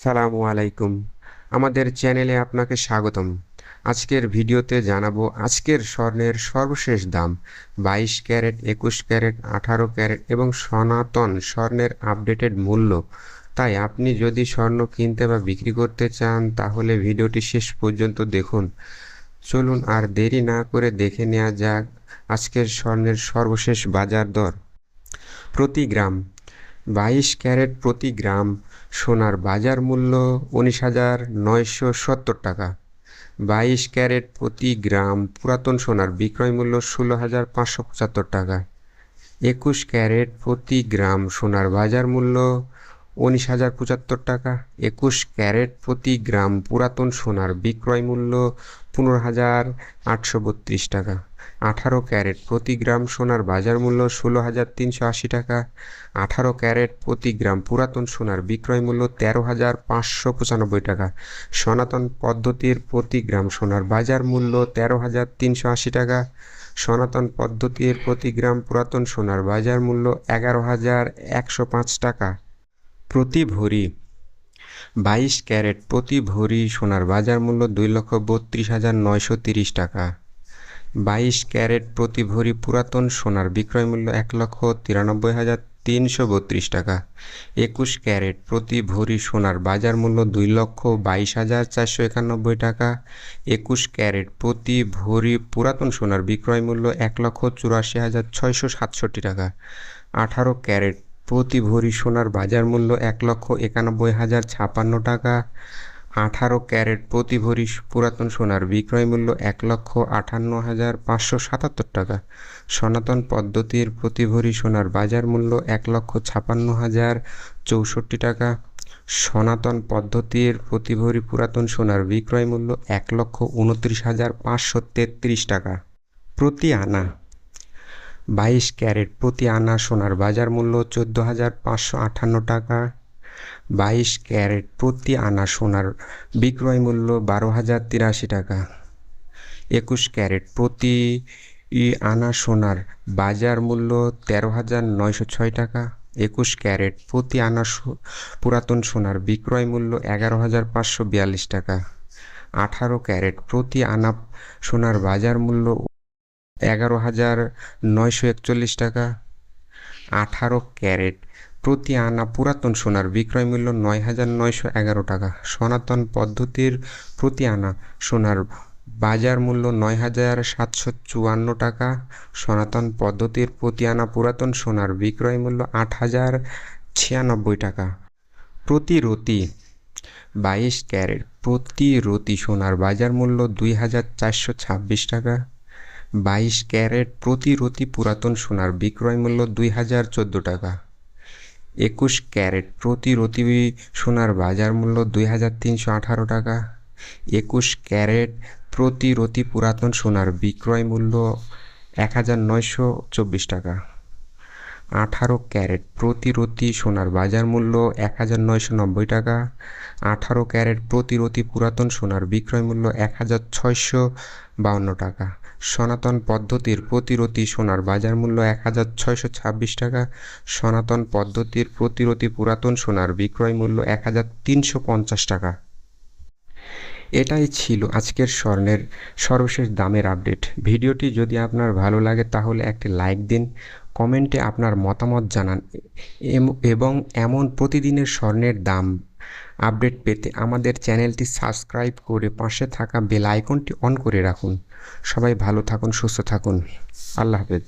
সালামু আলাইকুম। আমাদের চ্যানেলে আপনাকে স্বাগতম। আজকের ভিডিওতে জানাবো আজকের স্বর্ণের সর্বশেষ দাম, 22 ক্যারেট, 21 ক্যারেট, 18 ক্যারেট এবং সনাতন স্বর্ণের আপডেটেড মূল্য। তাই আপনি যদি স্বর্ণ কিনতে বা বিক্রি করতে চান তাহলে ভিডিওটি শেষ পর্যন্ত দেখুন। চলুন আর দেরি না করে দেখে নেওয়া যাক আজকের স্বর্ণের সর্বশেষ বাজার দর। প্রতি গ্রাম 22 ক্যারেট প্রতি গ্রাম সোনার বাজার মূল্য 19,970 টাকা। 22 ক্যারেট প্রতি গ্রাম পুরাতন সোনার বিক্রয় মূল্য 16,575 টাকা। 21 ক্যারেট প্রতি গ্রাম সোনার বাজার মূল্য 19,075 টাকা। 21 ক্যারেট প্রতি গ্রাম পুরাতন সোনার বিক্রয় মূল্য 15,832 টাকা। 18 ক্যারেট প্রতি গ্রাম সোনার বাজার মূল্য 16,380 টাকা। 18 ক্যারেট প্রতি গ্রাম পুরাতন সোনার বিক্রয় মূল্য 13,595 টাকা। সনাতন পদ্ধতির প্রতি গ্রাম সোনার বাজার মূল্য 13,380 টাকা। সনাতন পদ্ধতির প্রতি গ্রাম পুরাতন সোনার বাজার মূল্য 11,105 টাকা। প্রতি ভরি 22 ক্যারেট প্রতি ভরি সোনার বাজার মূল্য 2,32,930 টাকা। 22 ক্যারেট প্রতি ভরি পুরাতন সোনার বিক্রয় মূল্য 1,93,332 টাকা। 21 ক্যারেট প্রতি ভরি সোনার বাজার মূল্য 2,22,491 টাকা। 21 ক্যারেট প্রতি ভরি পুরাতন সোনার বিক্রয় মূল্য 1,84,667 টাকা। 18 ক্যারেট প্রতি ভরি সোনার বাজার মূল্য 1,91,056 টাকা। 18 ক্যারেট প্রতি ভরি পুরাতন সোনার বিক্রয় মূল্য 1,58,577 টাকা। সনাতন পদ্ধতির প্রতি ভরি সোনার বাজার মূল্য 1,56,064 টাকা। সনাতন পদ্ধতির প্রতি ভরি পুরাতন সোনার বিক্রয় মূল্য 1,29,533 টাকা। প্রতি আনা 22 ক্যারেট প্রতি আনা সোনার বাজার মূল্য 14,558 টাকা। 22 ক্যারেট প্রতি আনা সোনার বিক্রয় মূল্য 12,083 টাকা। 21 ক্যারেট প্রতি আনা সোনার বাজার মূল্য 13,906 টাকা। 21 ক্যারেট প্রতি আনা পুরাতন সোনার বিক্রয় মূল্য 11,542 টাকা। 18 ক্যারেট প্রতি আনা সোনার বাজার মূল্য 11,941 টাকা। 18 ক্যারেট প্রতি আনা পুরাতন সোনার বিক্রয় মূল্য 9,911 টাকা। সনাতন পদ্ধতির প্রতি আনা সোনার বাজার মূল্য 9,754 টাকা। সনাতন পদ্ধতির প্রতি আনা পুরাতন সোনার বিক্রয় মূল্য 8,096 টাকা। প্রতি রতি 22 ক্যারেট প্রতি রতি সোনার বাজার মূল্য 2,426 টাকা। 22 ক্যারেট প্রতি রতি পুরাতন সোনার বিক্রয় মূল্য 2,014 টাকা। 21 ক্যারেট প্রতি রতি সোনার বাজার মূল্য 2,318 টাকা। 21 ক্যারেট প্রতি রতি পুরাতন সোনার বিক্রয় মূল্য 1,924 টাকা। 18 ক্যারেট প্রতি রতি সোনার বাজার মূল্য 1,990 টাকা। 18 ক্যারেট প্রতি রতি পুরাতন সোনার বিক্রয় মূল্য 1,652 টাকা। সনাতন পদ্ধতির প্রতি রতি সোনার বাজার মূল্য 1,626 টাকা। সনাতন পদ্ধতির প্রতি রতি পুরাতন সোনার বিক্রয় মূল্য 1,350 টাকা। এটাই ছিল আজকের স্বর্ণের সর্বশেষ দামের আপডেট। ভিডিওটি যদি আপনার ভালো লাগে তাহলে একটি লাইক দিন, কমেন্টে আপনার মতামত জানান এবং এমন প্রতিদিনের স্বর্ণের দাম আপডেট পেতে আমাদের চ্যানেলটি সাবস্ক্রাইব করে পাশে থাকা বেল আইকনটি অন করে রাখুন। সবাই ভালো থাকুন, সুস্থ থাকুন। আল্লাহ হাফেজ।